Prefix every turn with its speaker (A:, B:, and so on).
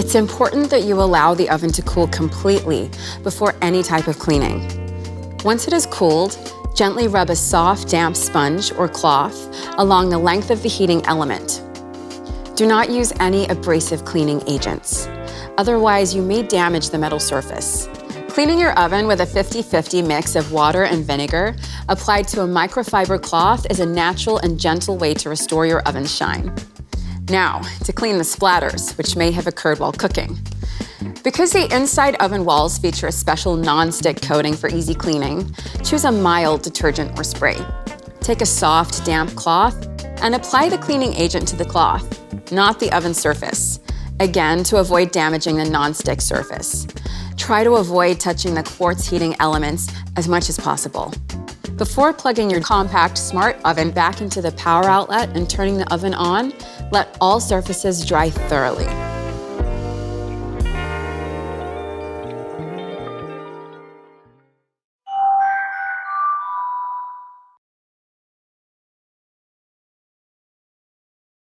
A: It's important that you allow the oven to cool completely before any type of cleaning. Once it is cooled, gently rub a soft, damp sponge or cloth along the length of the heating element. Do not use any abrasive cleaning agents. Otherwise, you may damage the metal surface. Cleaning your oven with a 50-50 mix of water and vinegar applied to a microfiber cloth is a natural and gentle way to restore your oven's shine. Now, to clean the splatters, which may have occurred while cooking. Because the inside oven walls feature a special non-stick coating for easy cleaning, choose a mild detergent or spray. Take a soft, damp cloth and apply the cleaning agent to the cloth, not the oven surface, again to avoid damaging the non-stick surface. Try to avoid touching the quartz heating elements as much as possible. Before plugging your compact smart oven back into the power outlet and turning the oven on, let all surfaces dry thoroughly.